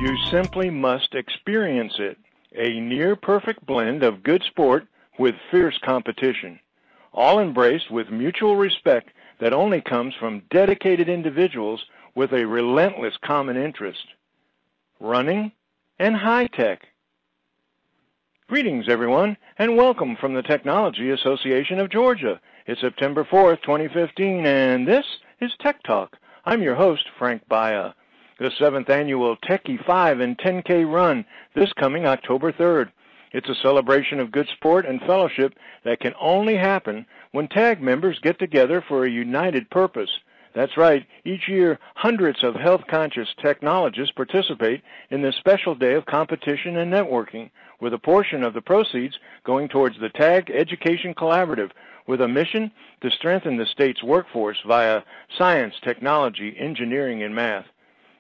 You simply must experience it. A near-perfect blend of good sport with fierce competition, all embraced with mutual respect that only comes from dedicated individuals with a relentless common interest, running and high-tech. Greetings, everyone, and welcome from the Technology Association of Georgia. It's September 4th, 2015, and this is Tech Talk. I'm your host, Frank Baia. The 7th annual Techie 5 and 10K run this coming October 3rd. It's a celebration of good sport and fellowship that can only happen when TAG members get together for a united purpose. That's right, each year hundreds of health-conscious technologists participate in this special day of competition and networking, with a portion of the proceeds going towards the TAG Education Collaborative, with a mission to strengthen the state's workforce via science, technology, engineering, and math.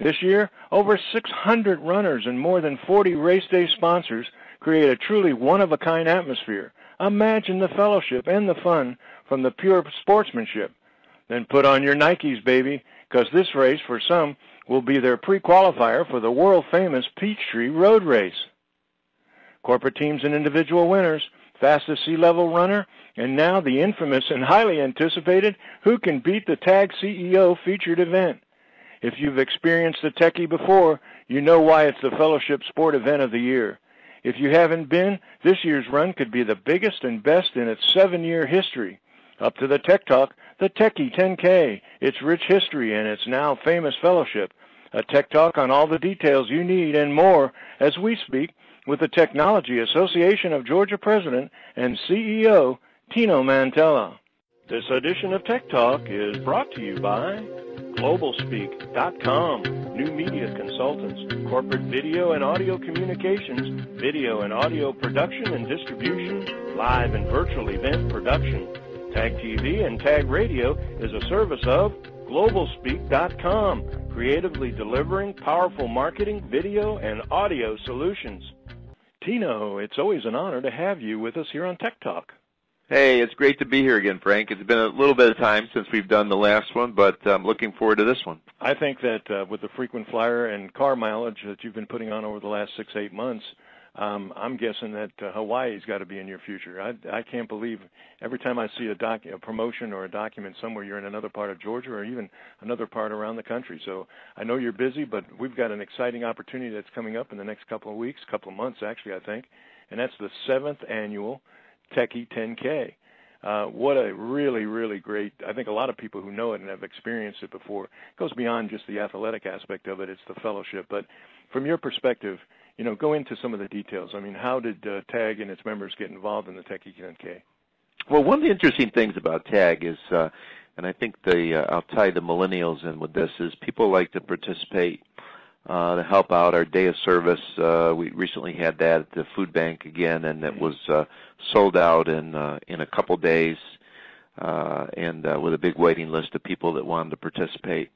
This year, over 600 runners and more than 40 race day sponsors create a truly one-of-a-kind atmosphere. Imagine the fellowship and the fun from the pure sportsmanship. Then put on your Nikes, baby, because this race, for some, will be their pre-qualifier for the world-famous Peachtree Road Race. Corporate teams and individual winners, fastest sea level runner, and now the infamous and highly anticipated Who Can Beat the TAG CEO featured event. If you've experienced the Techie before, you know why it's the fellowship sport event of the year. If you haven't been, this year's run could be the biggest and best in its 7-year history. Up to the Tech Talk, the Techie 10K, its rich history and its now famous fellowship. A Tech Talk on all the details you need and more as we speak with the Technology Association of Georgia President and CEO, Tino Mantella. This edition of Tech Talk is brought to you by Globalspeak.com, new media consultants, corporate video and audio communications, video and audio production and distribution, live and virtual event production. TAG TV and TAG Radio is a service of Globalspeak.com, creatively delivering powerful marketing, video, and audio solutions. Tino, it's always an honor to have you with us here on Tech Talk. Hey, it's great to be here again, Frank. It's been a little bit of time since we've done the last one, but I'm looking forward to this one. I think that with the frequent flyer and car mileage that you've been putting on over the last 6-8 months, I'm guessing that Hawaii's got to be in your future. I can't believe every time I see a promotion or a document somewhere, you're in another part of Georgia or even another part around the country. So I know you're busy, but we've got an exciting opportunity that's coming up in the next couple of weeks, couple of months actually, I think, and that's the 7th annual Techie 10K. What a really, really great, I think a lot of people who know it and have experienced it before, it goes beyond just the athletic aspect of it, it's the fellowship. But from your perspective, go into some of the details. I mean, how did TAG and its members get involved in the Techie 10K? Well, one of the interesting things about TAG is, and I think I'll tie the millennials in with this, is people like to participate to help out our day of service. We recently had that at the food bank again, and it was sold out in a couple days, and with a big waiting list of people that wanted to participate.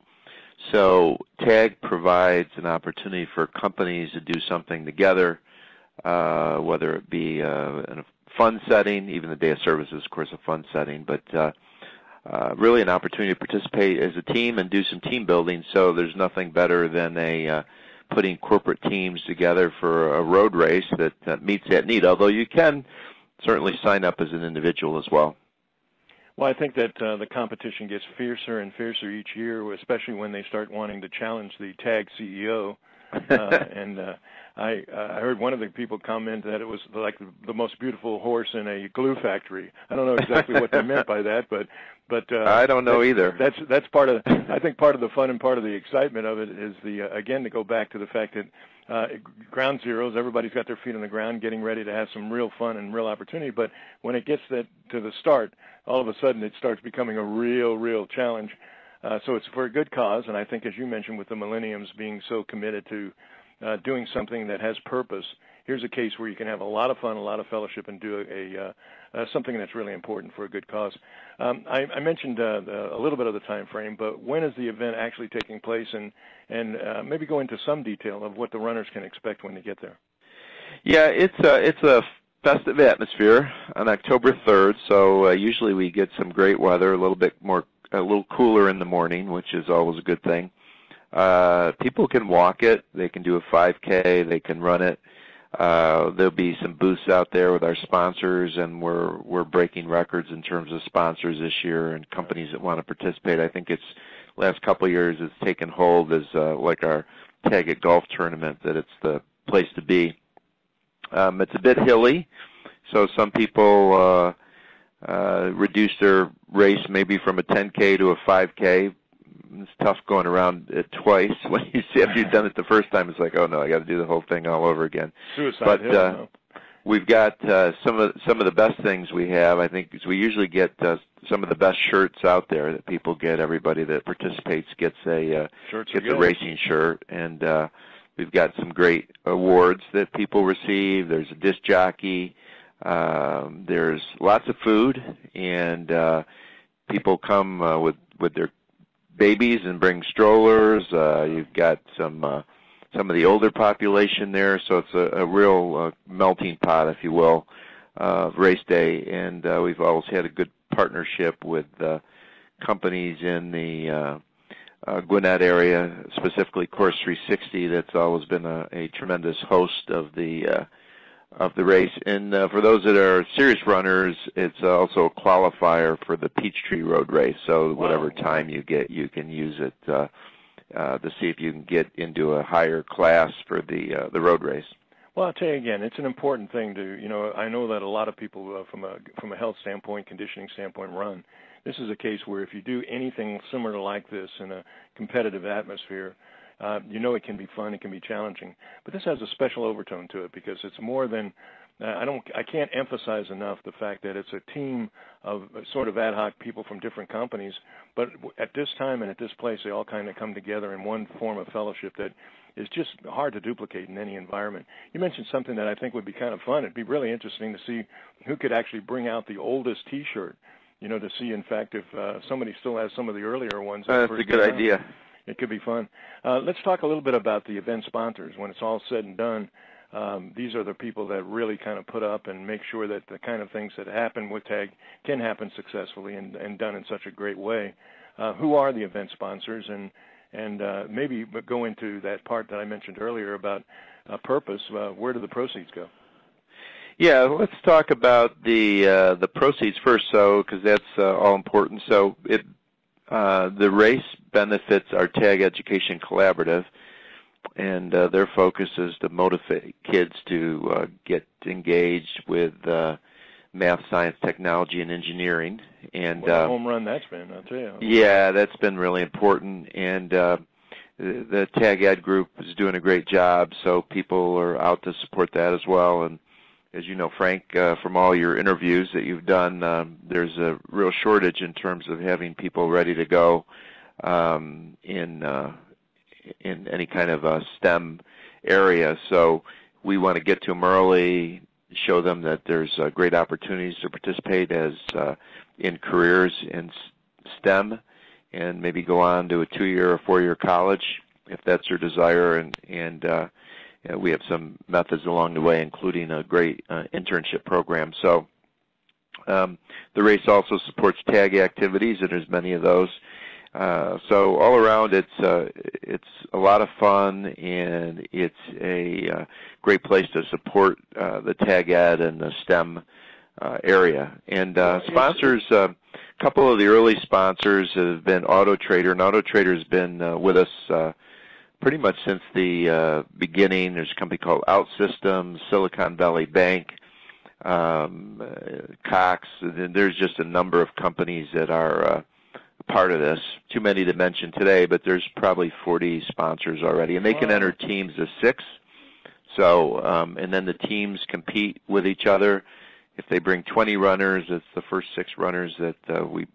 So TAG provides an opportunity for companies to do something together, whether it be in a fun setting. Even the day of service is, of course, a fun setting, but really an opportunity to participate as a team and do some team building. So there's nothing better than putting corporate teams together for a road race that meets that need, although you can certainly sign up as an individual as well. Well, I think that the competition gets fiercer and fiercer each year, especially when they start wanting to challenge the TAG CEO. And I heard one of the people comment that it was like the most beautiful horse in a glue factory. I don't know exactly what they meant by that, but I don't know either. That's part of, I think part of the fun and part of the excitement of it is again to go back to the fact that ground zeros, everybody's got their feet on the ground, getting ready to have some real fun and real opportunity. But when it gets to the start, all of a sudden it starts becoming a real challenge. So it's for a good cause, and I think, as you mentioned, with the millenniums being so committed to doing something that has purpose, here's a case where you can have a lot of fun, a lot of fellowship, and do something that's really important for a good cause. I mentioned a little bit of the time frame, but when is the event actually taking place, and maybe go into some detail of what the runners can expect when they get there? Yeah, it's a festive atmosphere on October 3rd, so usually we get some great weather, a little cooler in the morning, which is always a good thing. People can walk it. They can do a 5K. They can run it. There'll be some booths out there with our sponsors, and we're breaking records in terms of sponsors this year and companies that want to participate. I think it's last couple of years it's taken hold as like our Tag It Golf tournament, that it's the place to be. It's a bit hilly, so some people reduce their race maybe from a 10K to a 5K. It's tough going around it twice. When you see, after you've done it the first time, it's like, oh no, I got to do the whole thing all over again. Suicide hill. No. We've got some of the best things we have. I think is we usually get some of the best shirts out there that people get. Everybody that participates gets a racing shirt, and we've got some great awards that people receive. There's a disc jockey. There's lots of food, and people come with their babies and bring strollers. You've got some of the older population there, so it's a real melting pot, if you will, of race day. And we've always had a good partnership with companies in the Gwinnett area, specifically Course 360. That's always been a tremendous host of the race. And for those that are serious runners, it's also a qualifier for the Peachtree Road Race. So whatever time you get, you can use it to see if you can get into a higher class for the road race. Well, I'll tell you again, it's an important thing to, I know that a lot of people from a health standpoint, conditioning standpoint, run. This is a case where if you do anything similar like this in a competitive atmosphere, it can be fun, it can be challenging, but this has a special overtone to it because it's more than I can't emphasize enough the fact that it's a team of sort of ad hoc people from different companies, but at this time and at this place, they all kind of come together in one form of fellowship that is just hard to duplicate in any environment. You mentioned something that I think would be kind of fun. It'd be really interesting to see who could actually bring out the oldest T-shirt, to see, in fact, if somebody still has some of the earlier ones. That's a good idea. It could be fun. Let's talk a little bit about the event sponsors. When it's all said and done, these are the people that really kind of put up and make sure that the kind of things that happen with TAG can happen successfully and done in such a great way. Who are the event sponsors? And maybe go into that part that I mentioned earlier about purpose. Where do the proceeds go? Yeah, let's talk about the proceeds first, because that's all important. So the race benefits our TAG Education Collaborative, and their focus is to motivate kids to get engaged with math, science, technology, and engineering. And what a home run that's been, I'll tell you. Yeah, that's been really important. And the TAG Ed group is doing a great job, so people are out to support that as well. And as you know, Frank, from all your interviews that you've done, there's a real shortage in terms of having people ready to go in any kind of STEM area. So we want to get to them early, show them that there's great opportunities to participate as in careers in STEM, and maybe go on to a 2-year or 4-year college if that's their desire. And we have some methods along the way, including a great internship program. So the race also supports TAG activities, and there's many of those. So all around, it's a lot of fun, and it's a great place to support the TAG Ed and the STEM area. And sponsors, a couple of the early sponsors have been Auto Trader, and Auto Trader has been with us pretty much since the beginning. There's a company called OutSystems, Silicon Valley Bank, Cox. There's just a number of companies that are part of this. Too many to mention today, but there's probably 40 sponsors already, and they can enter teams of 6. So, and then the teams compete with each other. If they bring 20 runners, it's the first 6 runners that we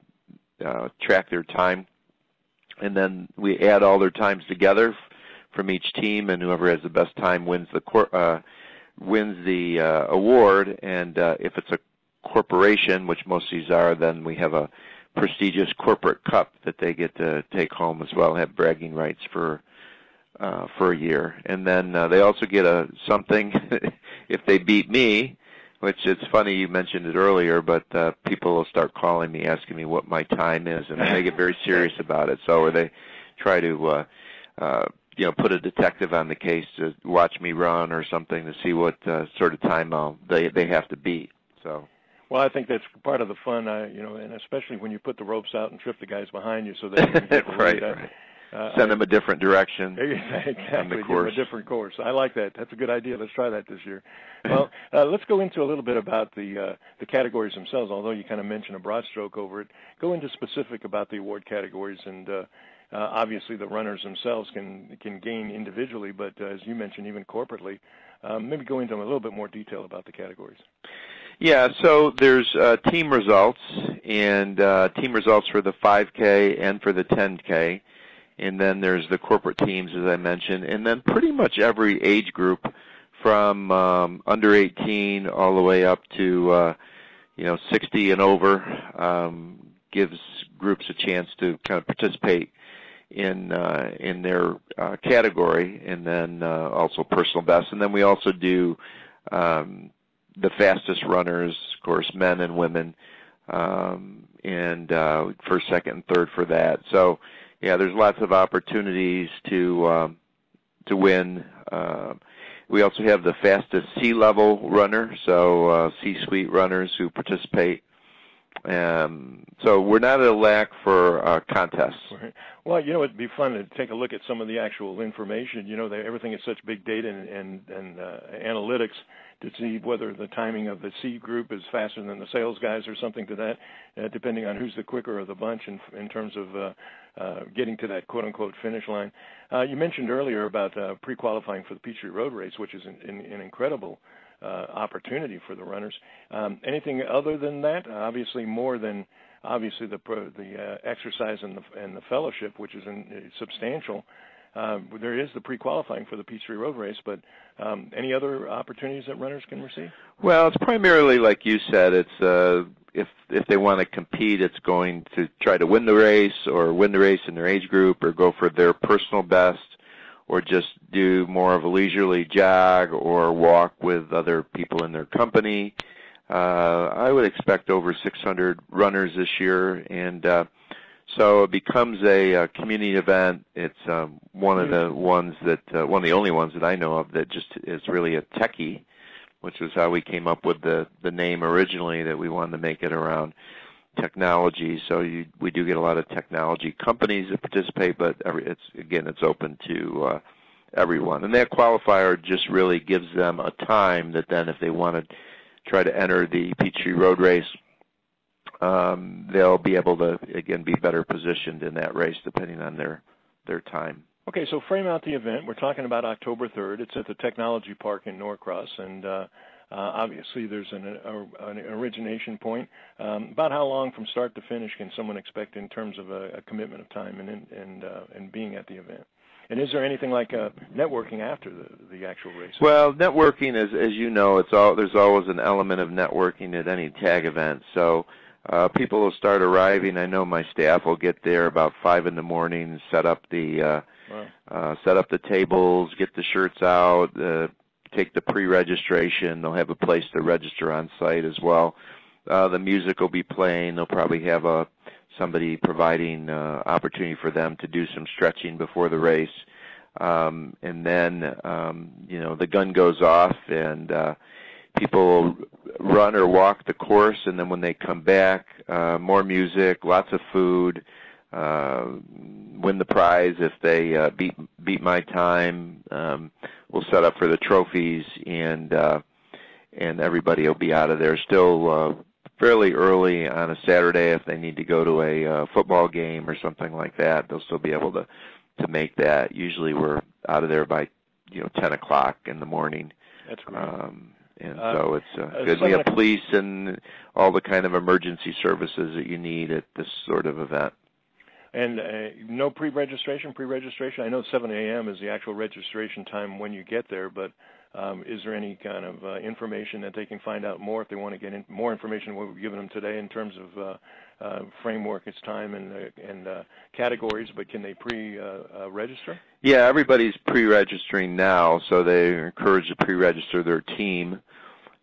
track their time, and then we add all their times together from each team, and whoever has the best time wins the award. And if it's a corporation, which most of these are, then we have a prestigious corporate cup that they get to take home as well, have bragging rights for a year. And then they also get something if they beat me, which it's funny you mentioned it earlier, but people will start calling me, asking me what my time is, and they get very serious about it. So or they try to put a detective on the case to watch me run or something to see what sort of time they have to beat. So. Well, I think that's part of the fun, and especially when you put the ropes out and trip the guys behind you so they can get the lead. Right. Send them a different direction. Exactly. On the course. Give them a different course. I like that. That's a good idea. Let's try that this year. Well, let's go into a little bit about the categories themselves. Although you kind of mentioned a broad stroke over it, go into specific about the award categories, and obviously the runners themselves can gain individually, but as you mentioned, even corporately. Maybe go into a little bit more detail about the categories. Yeah, so there's team results, and team results for the 5K and for the 10K. And then there's the corporate teams, as I mentioned, and then pretty much every age group from under 18 all the way up to 60 and over gives groups a chance to kind of participate in their category, and then also personal best. And then we also do the fastest runners, of course, men and women, and first, second, and third for that. So. Yeah, there's lots of opportunities to win. We also have the fastest C-level runner, so C-suite runners who participate. So we're not at a lack for contests. Right. Well, it'd be fun to take a look at some of the actual information. Everything is such big data and analytics to see whether the timing of the C group is faster than the sales guys or something to that, depending on who's the quicker of the bunch in terms of getting to that quote-unquote finish line. You mentioned earlier about pre-qualifying for the Peachtree Road Race, which is an incredible opportunity for the runners. Anything other than that? Obviously, more than the exercise and the fellowship, which is substantial. There is the pre-qualifying for the Peachtree Road Race, but any other opportunities that runners can receive? Well, it's primarily, like you said, it's if they want to compete, it's going to try to win the race or win the race in their age group or go for their personal best or just do more of a leisurely jog or walk with other people in their company. I would expect over 600 runners this year, and so it becomes a community event. It's one of the only ones that I know of that just is really a Techie, which was how we came up with the name originally, that we wanted to make it around technology. So we do get a lot of technology companies that participate, but it's open to everyone. And that qualifier just really gives them a time that then if they want to try to enter the Peachtree Road Race, they'll be able to, again, be better positioned in that race depending on their time. Okay, so frame out the event. We're talking about October 3rd. It's at the Technology Park in Norcross, and obviously there's an origination point. About how long from start to finish can someone expect in terms of a commitment of time and being at the event? And is there anything like networking after the actual race? Well, networking, as you know, there's always an element of networking at any tag event. So people will start arriving. I know my staff will get there about 5 in the morning, set up the tables, get the shirts out, take the pre-registration. They'll have a place to register on site as well. The music will be playing. They'll probably have somebody providing opportunity for them to do some stretching before the race. And then, the gun goes off and people will run or walk the course, and then when they come back, more music, lots of food, win the prize if they beat my time. We'll set up for the trophies, and everybody will be out of there still fairly early on a Saturday. If they need to go to a football game or something like that, they'll still be able to make that. Usually we're out of there by 10 o'clock in the morning. That's great. And so it's good. We have police and all the kind of emergency services that you need at this sort of event. And no pre-registration? Pre-registration? I know 7 a.m. is the actual registration time when you get there, but is there any kind of information that they can find out more if they want to get more information than what we've given them today in terms of framework, its time, and categories, but can they pre-register? Yeah, everybody's pre-registering now, so they encourage to pre-register their team,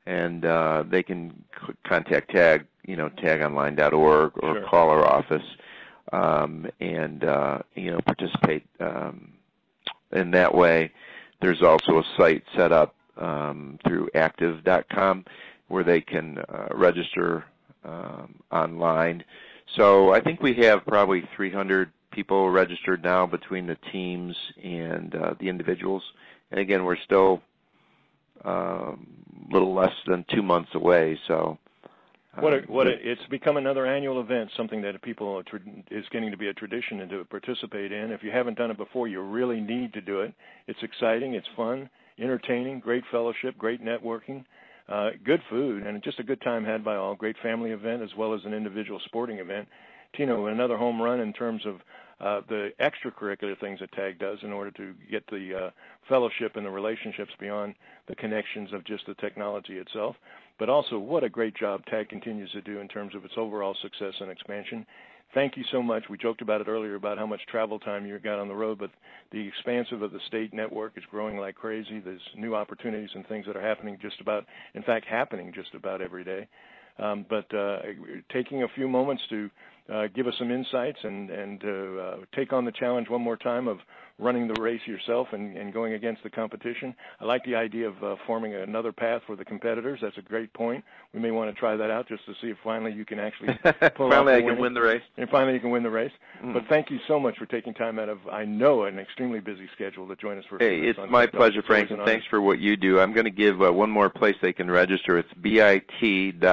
and they can contact tagonline.org or call our office and participate in that way. There's also a site set up through active.com where they can register online. So I think we have probably 300 people registered now between the teams and the individuals. And again, we're still a little less than 2 months away. So it's become another annual event, something that people is getting to be a tradition and to participate in. If you haven't done it before, you really need to do it. It's exciting, it's fun, entertaining, great fellowship, great networking, good food, and just a good time had by all. Great family event as well as an individual sporting event. Tino, another home run in terms of the extracurricular things that TAG does in order to get the fellowship and the relationships beyond the connections of just the technology itself. But also, what a great job TAG continues to do in terms of its overall success and expansion. Thank you so much. We joked about it earlier about how much travel time you got on the road, but the expansive of the state network is growing like crazy. There's new opportunities and things that are happening happening just about every day. But taking a few moments to give us some insights and take on the challenge one more time of running the race yourself and going against the competition. I like the idea of forming another path for the competitors. That's a great point. We may want to try that out just to see if finally you can actually pull finally I can win the race. And finally you can win the race. But thank you so much for taking time out of, I know, an extremely busy schedule to join us for a few minutes. It's my pleasure, Frank, and thanks for what you do. I'm going to give one more place they can register. It's bit.ly/Techie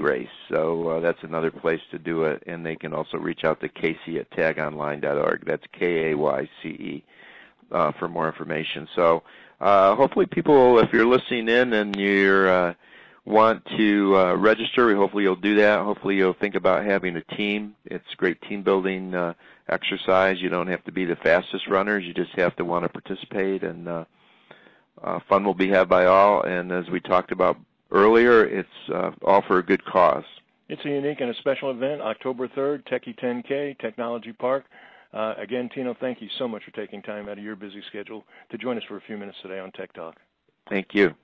race. So that's another place to do it, and they can also reach out to Casey at tagonline.org. That's KAYCE for more information. So hopefully people, if you're listening in and you want to register, hopefully you'll do that. Hopefully you'll think about having a team. It's great team building exercise. You don't have to be the fastest runners. You just have to want to participate, and fun will be had by all. And as we talked about earlier, it's all for a good cause. It's a unique and a special event, October 3rd, Techie 10K, Technology Park. Again, Tino, thank you so much for taking time out of your busy schedule to join us for a few minutes today on Tech Talk. Thank you.